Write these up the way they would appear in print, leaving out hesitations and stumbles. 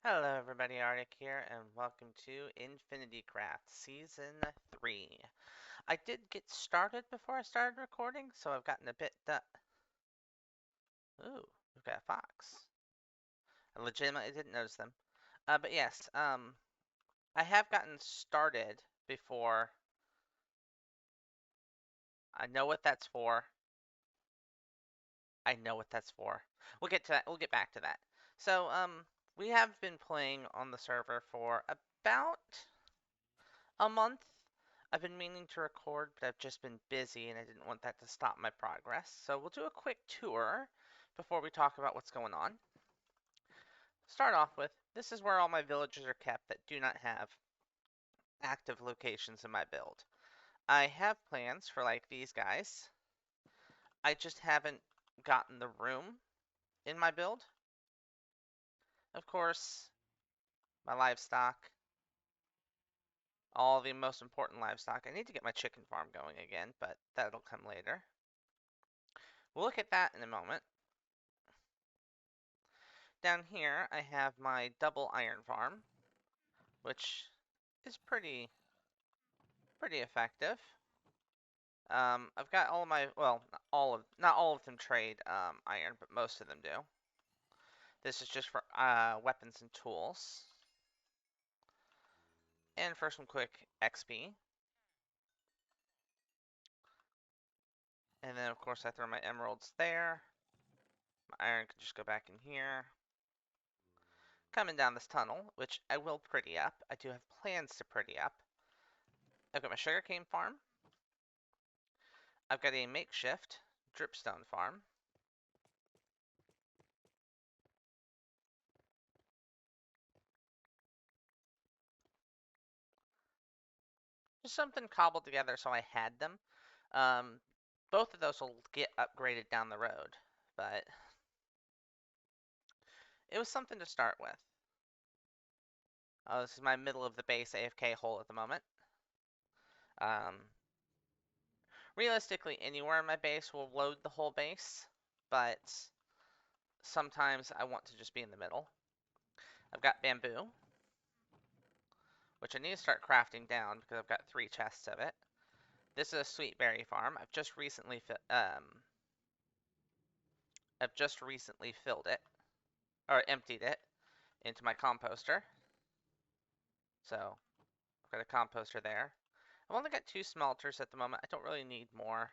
Hello everybody, Arctic here, and welcome to Infinity Craft Season 3. I did get started before I started recording, so I've gotten a bit done. Ooh, we've got a fox. I legitimately didn't notice them. But yes, I have gotten started before. I know what that's for. I know what that's for. We'll get to that. We'll get back to that. So, we have been playing on the server for about a month. I've been meaning to record, but I've just been busy and I didn't want that to stop my progress. So we'll do a quick tour before we talk about what's going on. Start off with, this is where all my villagers are kept that do not have active locations in my build. I have plans for like these guys. I just haven't gotten the room in my build. Of course, my livestock, all the most important livestock. I need to get my chicken farm going again, but that'll come later. We'll look at that in a moment. Down here, I have my double iron farm, which is pretty effective. I've got all of my, well, not all of them trade iron, but most of them do. This is just for weapons and tools. And for some quick XP. And then, of course, I throw my emeralds there. My iron can just go back in here. Coming down this tunnel, which I will pretty up. I do have plans to pretty up. I've got my sugarcane farm. I've got a makeshift dripstone farm. Just something cobbled together so I had them. Um, both of those will get upgraded down the road, but it was something to start with. This is my middle of the base AFK hole at the moment. Um, realistically, anywhere in my base will load the whole base, but sometimes I want to just be in the middle. I've got bamboo, which I need to start crafting down because I've got 3 chests of it. This is a sweet berry farm. I've just recently filled it or emptied it into my composter. So I've got a composter there. I've only got 2 smelters at the moment. I don't really need more.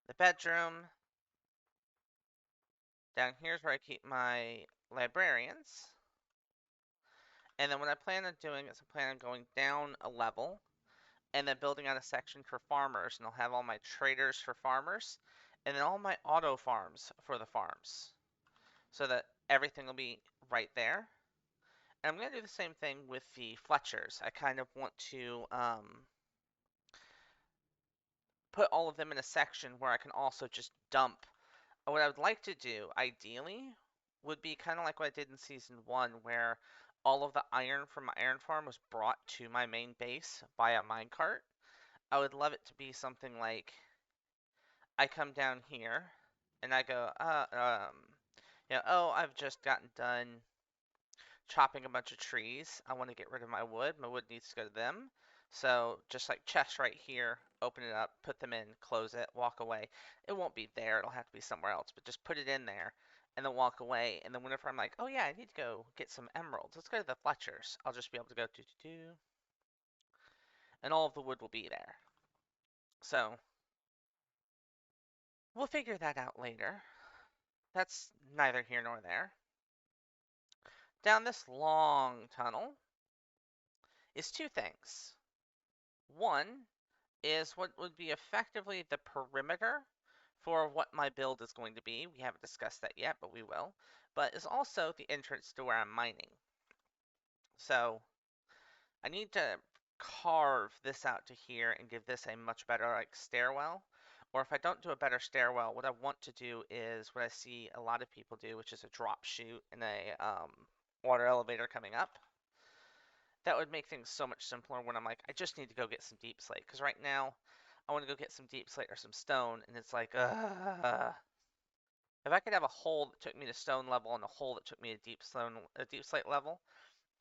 The bedroom. Down here's where I keep my librarians. And then what I plan on doing is I plan on going down a level and then building out a section for farmers. And I'll have all my traders for farmers and then all my auto farms for the farms. So that everything will be right there. And I'm going to do the same thing with the Fletchers. I kind of want to put all of them in a section where I can also just dump. What I would like to do, ideally, would be kind of like what I did in Season 1, where all of the iron from my iron farm was brought to my main base by a minecart. I would love it to be something like I come down here and I go, oh, I've just gotten done chopping a bunch of trees. I want to get rid of my wood. My wood needs to go to them. So just like chest right here, open it up, put them in, close it, walk away. It won't be there. It'll have to be somewhere else, but just put it in there and then walk away. And then whenever I'm like, oh yeah, I need to go get some emeralds. Let's go to the Fletchers. I'll just be able to go do, and all of the wood will be there. So we'll figure that out later. That's neither here nor there. Down this long tunnel is 2 things. One is what would be effectively the perimeter for what my build is going to be. We haven't discussed that yet, but we will. But is also the entrance to where I'm mining. So I need to carve this out to here and give this a much better like stairwell. Or if I don't do a better stairwell, what I want to do is what I see a lot of people do, which is a drop chute and a water elevator coming up. That would make things so much simpler when I'm like, I just need to go get some deep slate. Because right now, I want to go get some deep slate or some stone, and it's like, If I could have a hole that took me to stone level and a hole that took me to deep slate level,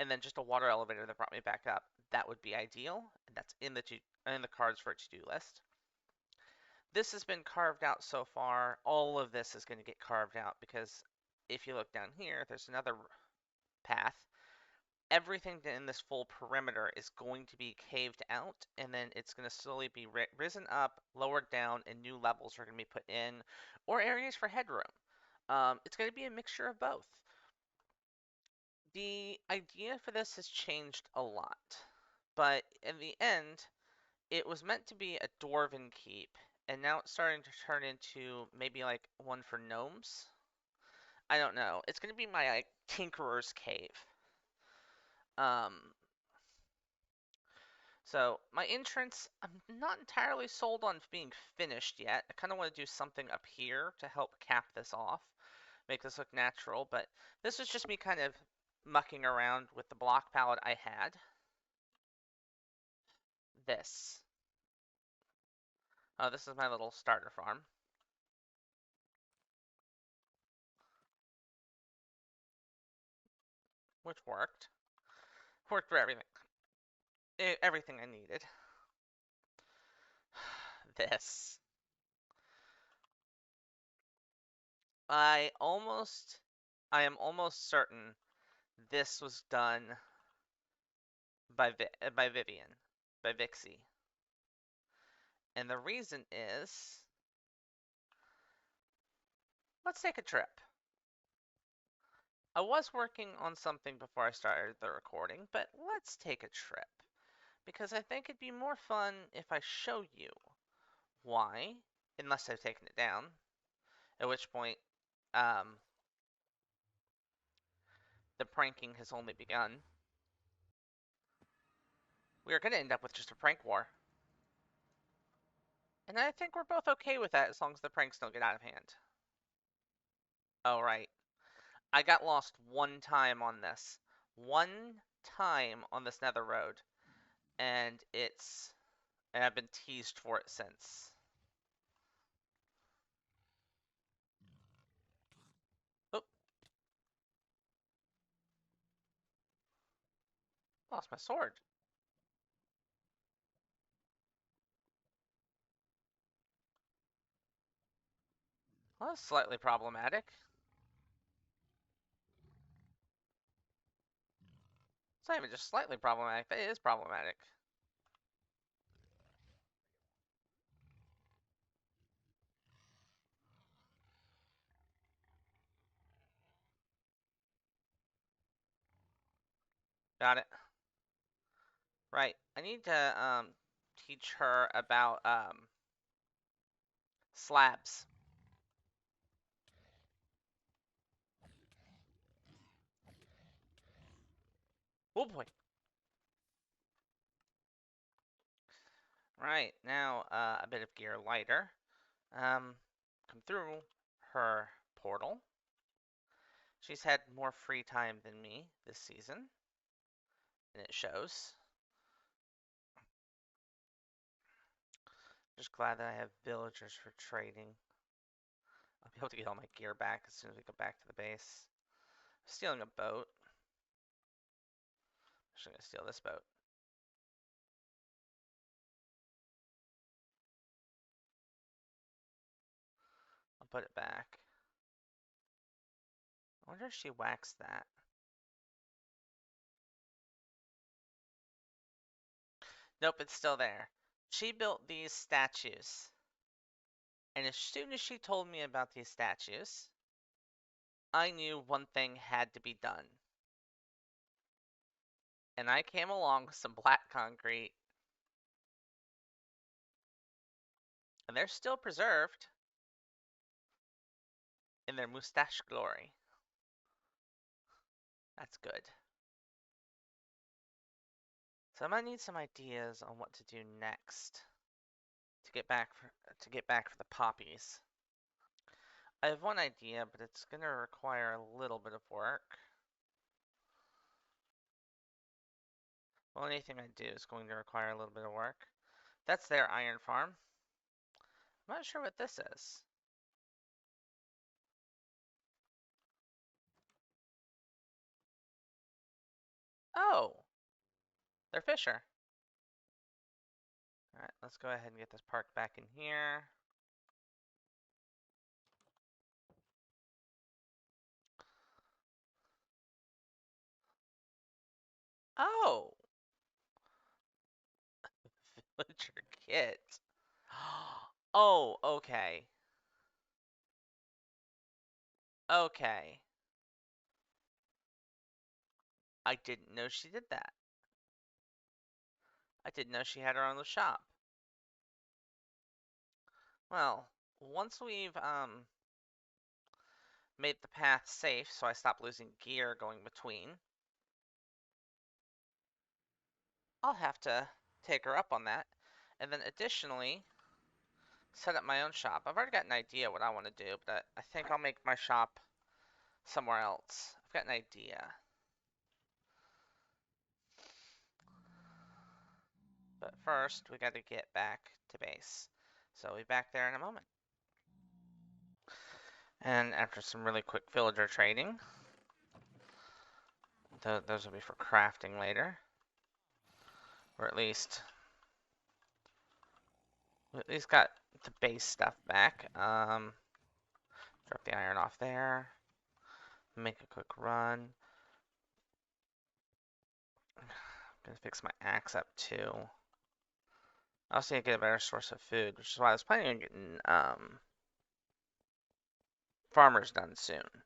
and then just a water elevator that brought me back up, that would be ideal. And that's in the cards for a to-do list. This has been carved out so far. All of this is going to get carved out because if you look down here, there's another path. Everything in this full perimeter is going to be caved out, and then it's going to slowly be risen up, lowered down, and new levels are going to be put in, or areas for headroom. It's going to be a mixture of both. The idea for this has changed a lot, but in the end, it was meant to be a dwarven keep, and now it's starting to turn into maybe like one for gnomes. I don't know. It's going to be my like tinkerer's cave. Um, so my entrance, I'm not entirely sold on being finished yet. I kind of want to do something up here to help cap this off, make this look natural, but this was just me kind of mucking around with the block palette I had. This. Oh, this is my little starter farm. Which worked. Worked for everything. Everything I needed. This. I am almost certain this was done by Vivian, by Vixie. And the reason is, let's take a trip. I was working on something before I started the recording, but let's take a trip. Because I think it'd be more fun if I show you why, unless I've taken it down. At which point, the pranking has only begun. We are going to end up with just a prank war. And I think we're both okay with that as long as the pranks don't get out of hand. Oh, right. I got lost one time on this. One time on this nether road. And I've been teased for it since. Oh. Lost my sword. Well, that's slightly problematic. It's not even just slightly problematic. That is problematic. Got it. Right. I need to teach her about slabs. Oh boy. Right. Now a bit of gear lighter. Come through her portal. She's had more free time than me this season, and it shows. Just glad that I have villagers for trading. I'll be able to get all my gear back as soon as we go back to the base. I'm stealing a boat. I'm actually gonna steal this boat. I'll put it back. I wonder if she waxed that. Nope, it's still there. She built these statues. And as soon as she told me about these statues, I knew one thing had to be done. And I came along with some black concrete. And they're still preserved in their mustache glory. That's good. So I might need some ideas on what to do next to get back for the poppies. I have one idea, but it's gonna require a little bit of work. Well, anything I do is going to require a little bit of work. That's their iron farm. I'm not sure what this is. Oh, they're Fisher. Alright, let's go ahead and get this park back in here. Oh! Villager kit. Oh, okay. Okay. I didn't know she did that. I didn't know she had her own shop. Well, once we've made the path safe so I stop losing gear going between, I'll have to take her up on that. And then additionally, set up my own shop. I've already got an idea what I want to do, but I think I'll make my shop somewhere else. I've got an idea. But first, we got to get back to base. So we'll be back there in a moment. And after some really quick villager trading, those will be for crafting later. Or at least got the base stuff back. Drop the iron off there. Make a quick run. I'm gonna fix my axe up too. I also need to get a better source of food, which is why I was planning on getting farmers done soon.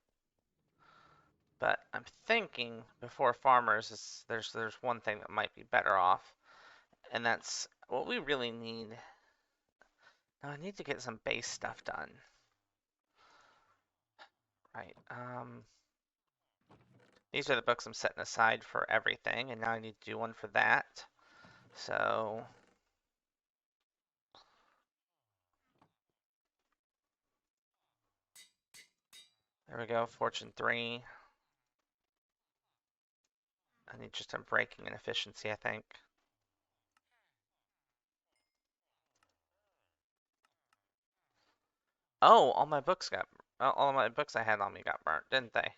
But I'm thinking before farmers, there's one thing that might be better off, and that's what we really need. Now I need to get some base stuff done. Right. These are the books I'm setting aside for everything, and now I need to do one for that. So there we go, Fortune 3. I need just some breaking and efficiency, I think. Oh, all my books all my books I had on me got burnt, didn't they?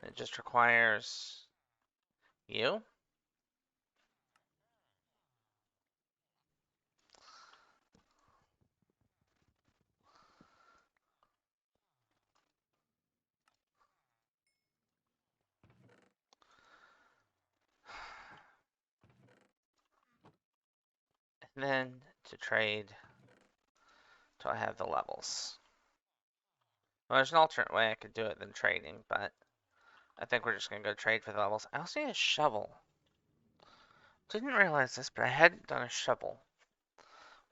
It just requires you. And then to trade till I have the levels. Well, there's an alternate way I could do it than trading, but I think we're just gonna go trade for the levels. I also need a shovel. Didn't realize this, but I hadn't done a shovel.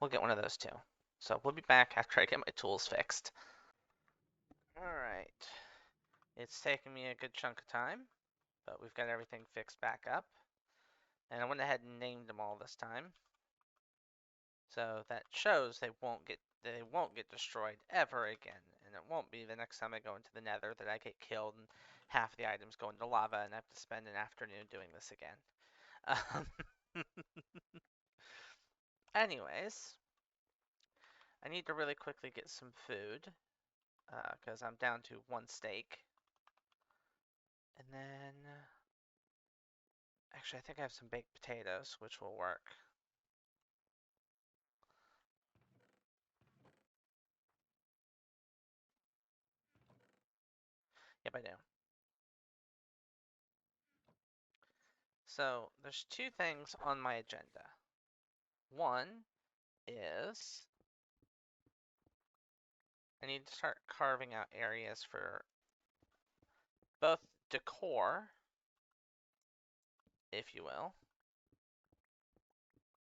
We'll get one of those too. So we'll be back after I get my tools fixed. Alright. It's taken me a good chunk of time, but we've got everything fixed back up. And I went ahead and named them all this time. So that shows they won't get destroyed ever again. And it won't be the next time I go into the nether that I get killed and half the items go into lava and I have to spend an afternoon doing this again. Anyways, I need to really quickly get some food because I'm down to 1 steak. And then, actually, I think I have some baked potatoes, which will work. Yep, I do. So there's 2 things on my agenda. One is I need to start carving out areas for both decor, if you will,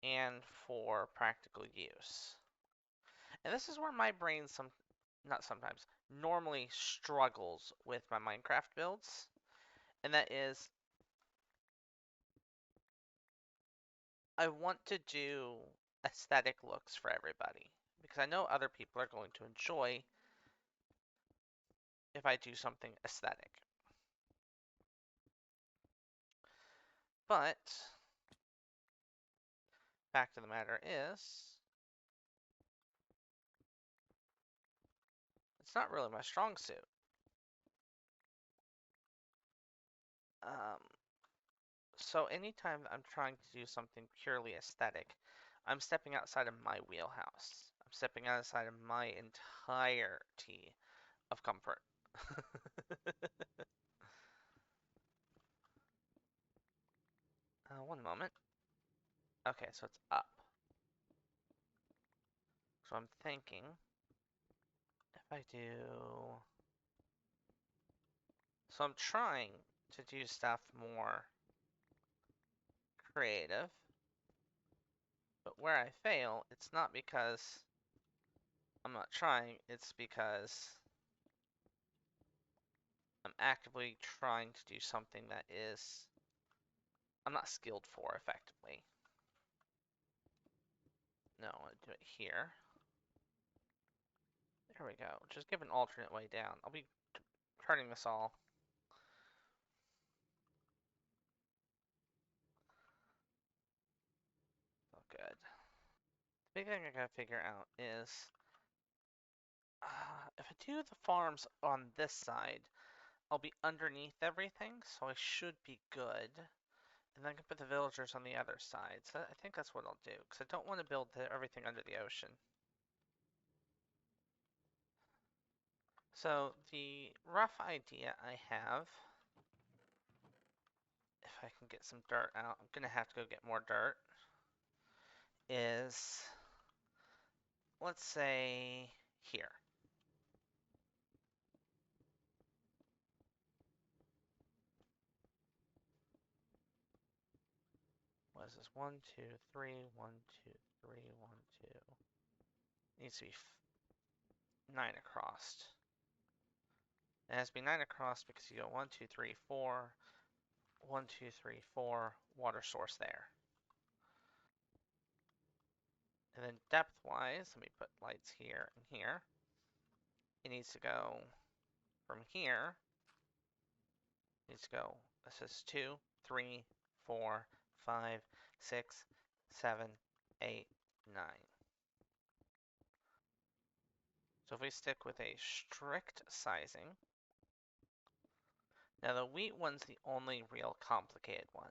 and for practical use. And this is where my brain not sometimes, normally struggles with my Minecraft builds, and that is I want to do aesthetic looks for everybody because I know other people are going to enjoy if I do something aesthetic. But fact of the matter is, it's not really my strong suit. Um, so anytime I'm trying to do something purely aesthetic, I'm stepping outside of my wheelhouse. I'm stepping outside of my entirety of comfort. One moment. Okay, so it's up. So I'm thinking if I do. So I'm trying to do stuff more creative, but where I fail, it's not because I'm not trying, it's because I'm actively trying to do something that I'm not skilled for effectively. No, I'll do it here. There we go. Just give an alternate way down. I'll be turning this all. Oh, good. The big thing I gotta figure out is if I do the farms on this side, I'll be underneath everything, so I should be good. And then I can put the villagers on the other side. So I think that's what I'll do, because I don't want to build everything under the ocean. So the rough idea I have, if I can get some dirt out, I'm going to have to go get more dirt, is, let's say, here. What is this? 1, 2, 3, 1, 2, 3, 1, 2. It needs to be 9 across. It has to be 9 across because you go 1, 2, 3, 4, 1, 2, 3, 4, water source there. And then depth-wise, let me put lights here and here. It needs to go from here. It needs to go, this is 2, 3, 4, 5, 6, 7, 8, 9. So if we stick with a strict sizing, now the wheat one's the only real complicated one.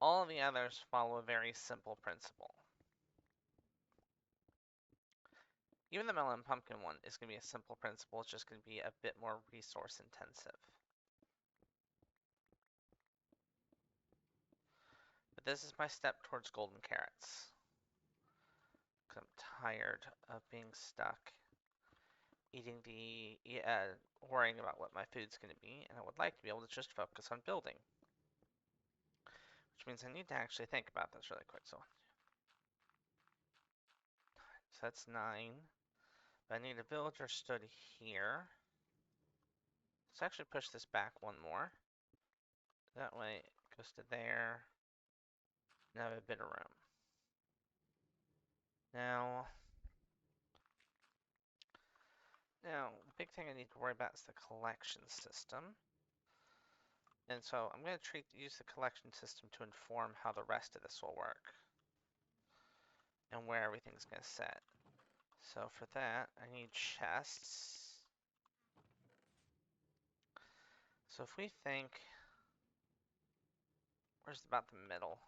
All of the others follow a very simple principle. Even the melon pumpkin one is going to be a simple principle, it's just going to be a bit more resource intensive. But this is my step towards golden carrots. Because I'm tired of being stuck eating worrying about what my food's going to be, and I would like to be able to just focus on building. Which means I need to actually think about this really quick. So that's 9. But I need a villager stood here. Let's actually push this back one more. That way it goes to there. And I have a bit of room. Now, the big thing I need to worry about is the collection system. And so I'm going to use the collection system to inform how the rest of this will work. And where everything's going to sit. So for that, I need chests. So if we think, where's about the middle?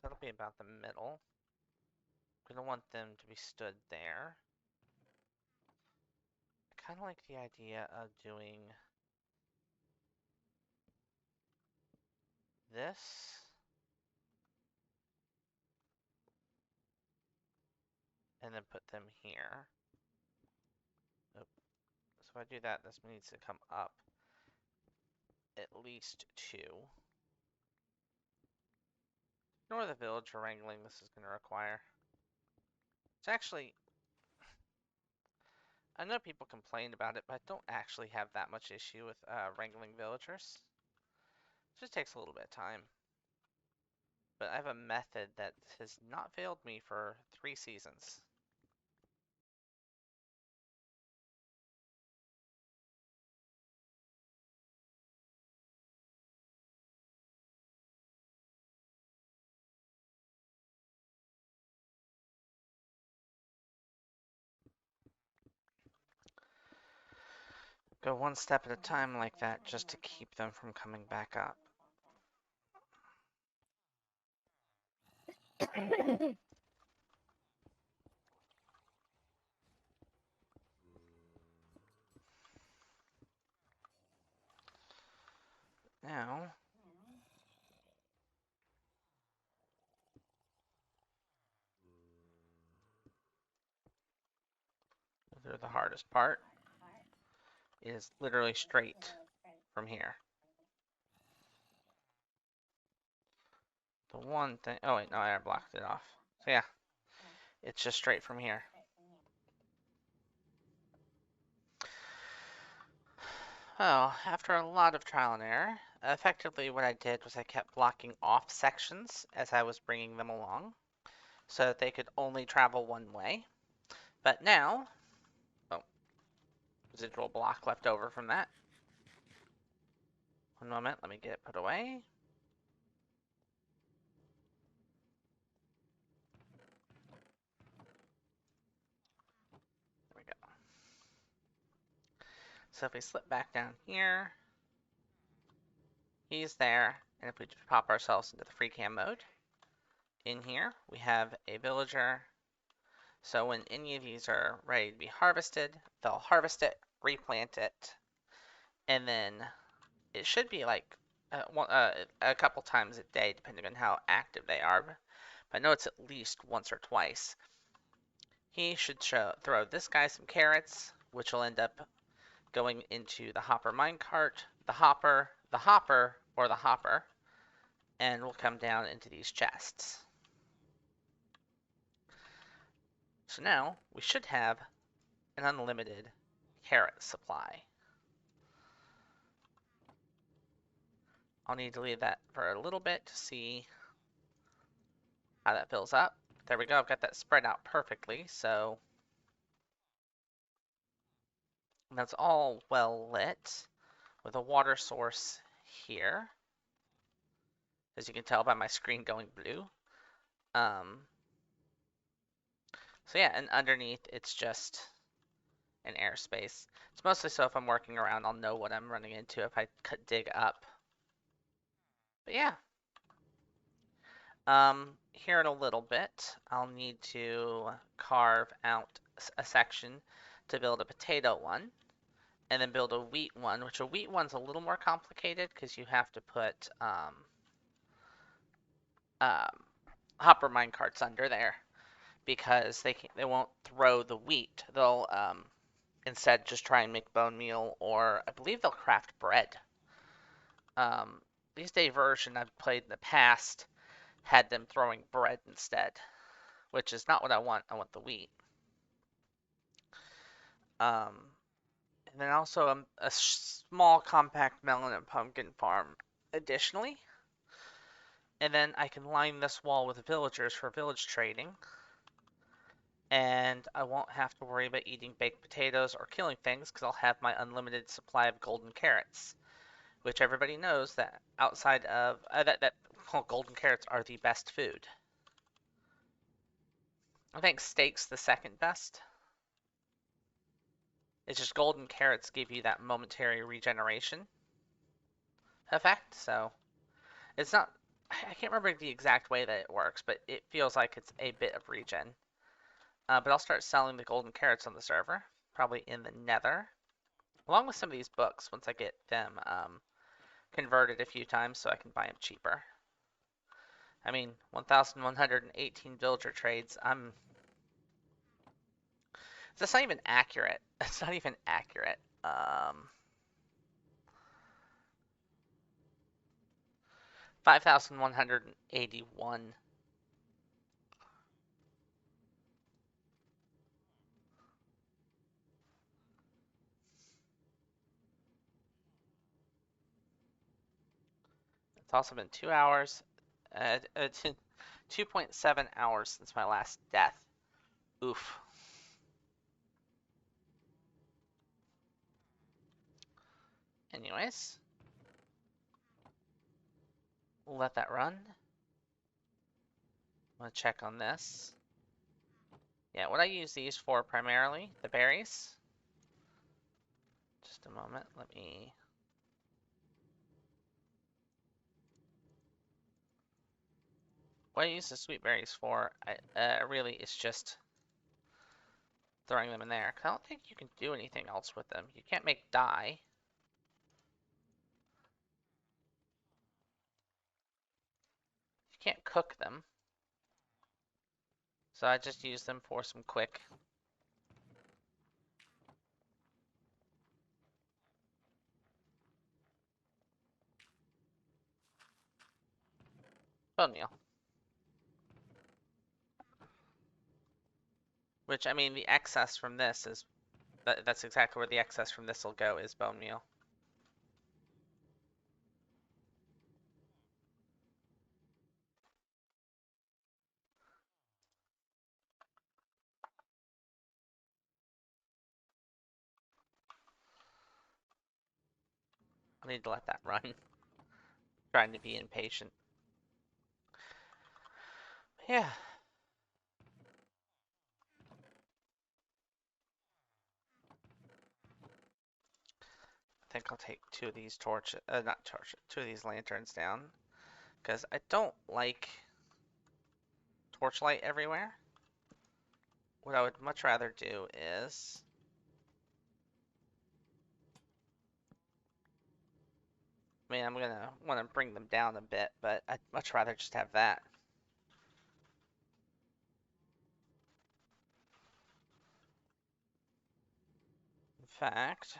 So that'll be about the middle. I'm gonna want them to be stood there. I kind of like the idea of doing this. And then put them here. Nope. So if I do that, this needs to come up at least 2. Ignore the villager wrangling this is going to require. It's actually, I know people complain about it, but I don't actually have that much issue with wrangling villagers. It just takes a little bit of time. But I have a method that has not failed me for 3 seasons. Go one step at a time like that just to keep them from coming back up. Now, they're the hardest part, is literally straight from here. The one thing, oh wait, no, I blocked it off. So yeah, it's just straight from here. Well, after a lot of trial and error, effectively what I did was I kept blocking off sections as I was bringing them along, so that they could only travel one way. But now, oh, residual block left over from that. One moment, let me get it put away. There we go. So if we slip back down here, he's there, and if we just pop ourselves into the free cam mode, in here we have a villager. So when any of these are ready to be harvested, they'll harvest it, replant it, and then it should be like a couple times a day, depending on how active they are. But I know it's at least once or twice. He should throw this guy some carrots, which will end up going into the hopper minecart, the hopper, or the hopper, and will come down into these chests. So now we should have an unlimited carrot supply. I'll need to leave that for a little bit to see how that fills up. There we go, I've got that spread out perfectly, so that's all well lit with a water source here, as you can tell by my screen going blue. So yeah, and underneath it's just an airspace. It's mostly so if I'm working around, I'll know what I'm running into if I dig up. But yeah. Here in a little bit, I'll need to carve out a section to build a potato one, and then build a wheat one, which a wheat one's a little more complicated because you have to put hopper minecarts under there because they won't throw the wheat. They'll instead just try and make bone meal, or I believe they'll craft bread. These day version I've played in the past had them throwing bread instead, which is not what I want. I want the wheat. And then also a small compact melon and pumpkin farm additionally. And then I can line this wall with villagers for village trading. And I won't have to worry about eating baked potatoes or killing things because I'll have my unlimited supply of golden carrots, which everybody knows that outside of well, golden carrots are the best food. I think steak's the second best. It's just golden carrots give you that momentary regeneration effect, so it's not. I can't remember the exact way that it works, but it feels like it's a bit of regen. But I'll start selling the golden carrots on the server, probably in the nether, along with some of these books once I get them converted a few times so I can buy them cheaper. I mean, 1,118 villager trades. That's not even accurate. It's not even accurate. 5,181. It's also been 2 hours, 2.7 hours since my last death. Oof. Anyways, we'll let that run. I'm gonna check on this. Yeah, what I use these for primarily, the berries. Just a moment, let me... What I use the sweet berries for, really, is just throwing them in there. 'Cause I don't think you can do anything else with them. You can't make dye. You can't cook them. So I just use them for some quick. Bone meal. Which, I mean, the excess from this is... That's exactly where the excess from this will go, is bone meal. I need to let that run. Trying to be impatient. Yeah. I think I'll take 2 of these torches, not torches, 2 of these lanterns down. Because I don't like torchlight everywhere. What I would much rather do is... I mean, I'm gonna want to bring them down a bit, but I'd much rather just have that. In fact,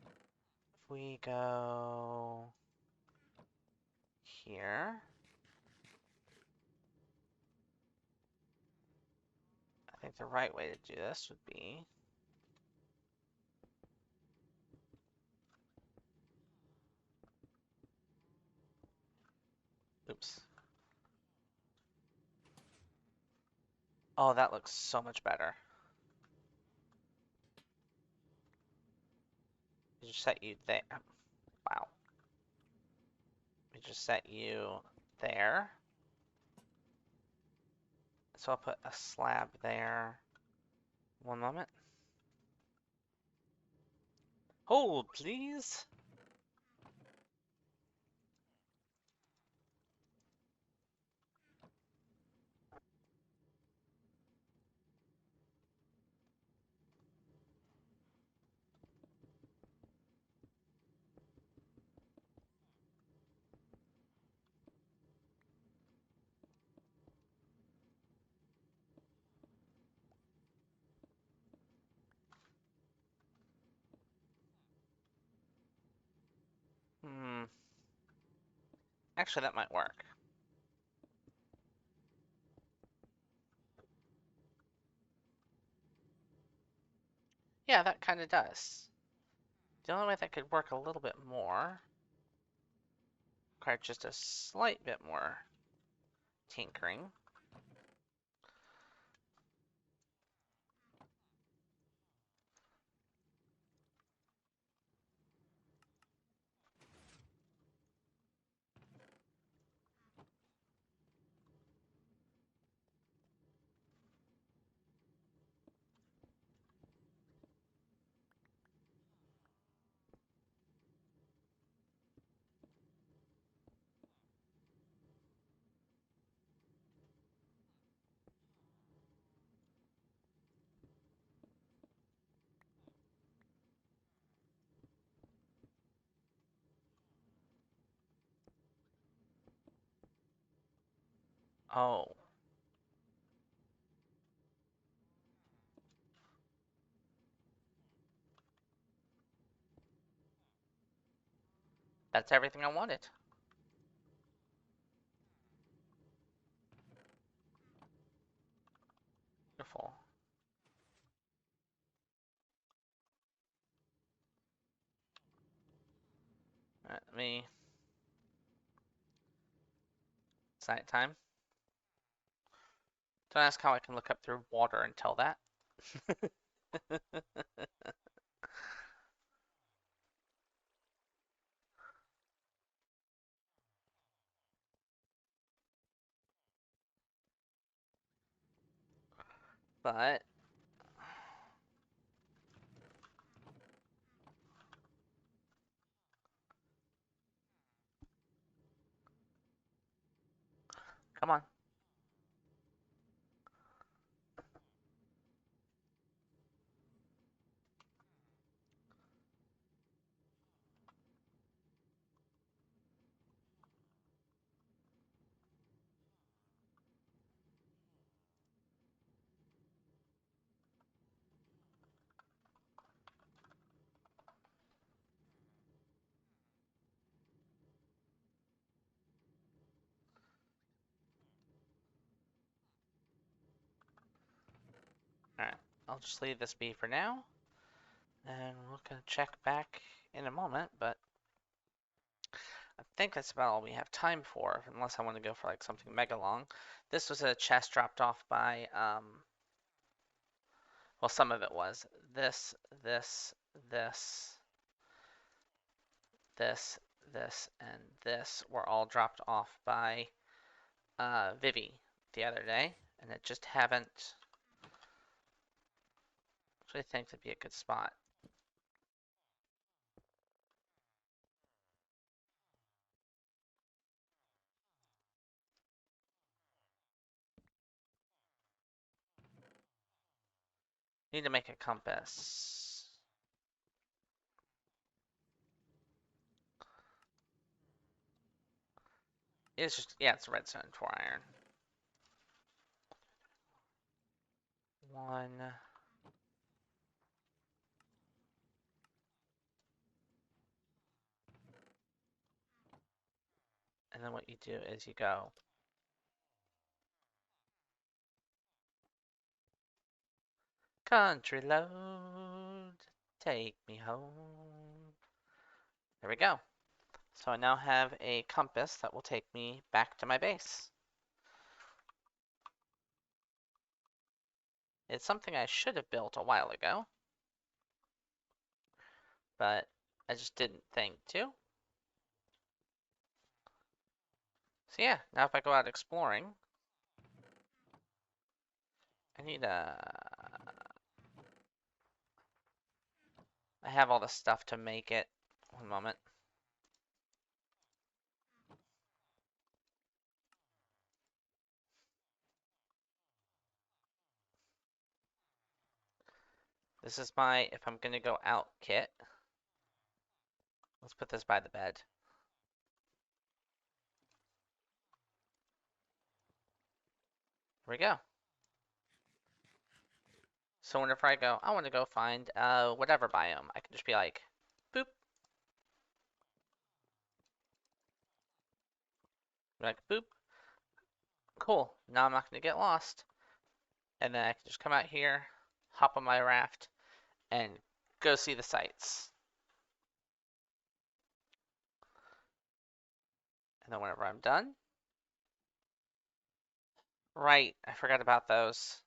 if we go here, I think the right way to do this would be... Oops. Oh, that looks so much better. You just set you there. Wow. We just set you there. So I'll put a slab there. One moment. Hold, please. Actually, that might work. Yeah, that kind of does. The only way that could work a little bit more, require just a slight bit more tinkering. Oh, that's everything I wanted. Beautiful. Let me It's nighttime. Don't ask how I can look up through water and tell that. But come on. Alright, I'll just leave this be for now. And we're gonna check back in a moment, but I think that's about all we have time for, unless I want to go for like something mega long. This was a chest dropped off by, well, some of it was. This, this, this, this, this, and this were all dropped off by Vivi the other day, and it just haven't. Actually, I think that'd be a good spot. Need to make a compass. It's just, yeah, it's redstone and 4 iron. One. And then what you do is you go country road, take me home. There we go. So I now have a compass that will take me back to my base. It's something I should have built a while ago, but I just didn't think to. So yeah, now if I go out exploring, I need a... I have all the stuff to make it. One moment. This is my, if I'm gonna go out kit. Let's put this by the bed. Here we go. So whenever I go, I want to go find whatever biome, I can just be like, boop. Like, boop. Cool. Now I'm not going to get lost. And then I can just come out here, hop on my raft, and go see the sights. And then whenever I'm done, right, I forgot about those.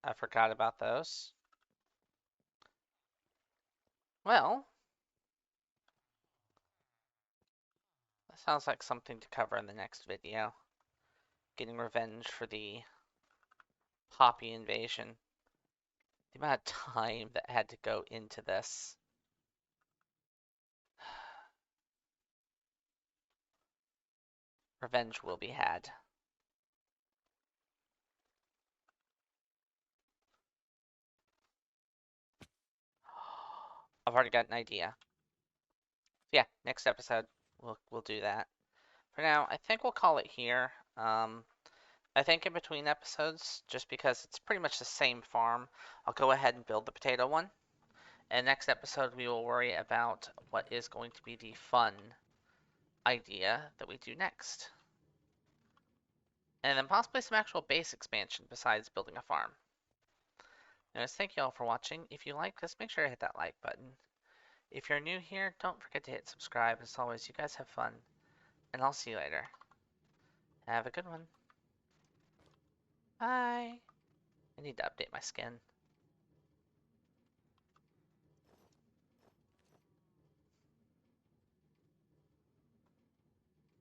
I forgot about those. Well, that sounds like something to cover in the next video. Getting revenge for the Poppy invasion. The amount of time that had to go into this. Revenge will be had. I've already got an idea. Yeah, next episode we'll do that. For now, I think we'll call it here. I think in between episodes, just because it's pretty much the same farm, I'll go ahead and build the potato one. And next episode, we will worry about what is going to be the fun idea that we do next. And then possibly some actual base expansion besides building a farm. Anyways, thank you all for watching. If you like this, make sure to hit that like button. If you're new here, don't forget to hit subscribe. As always, you guys have fun, and I'll see you later. Have a good one. Bye. I need to update my skin.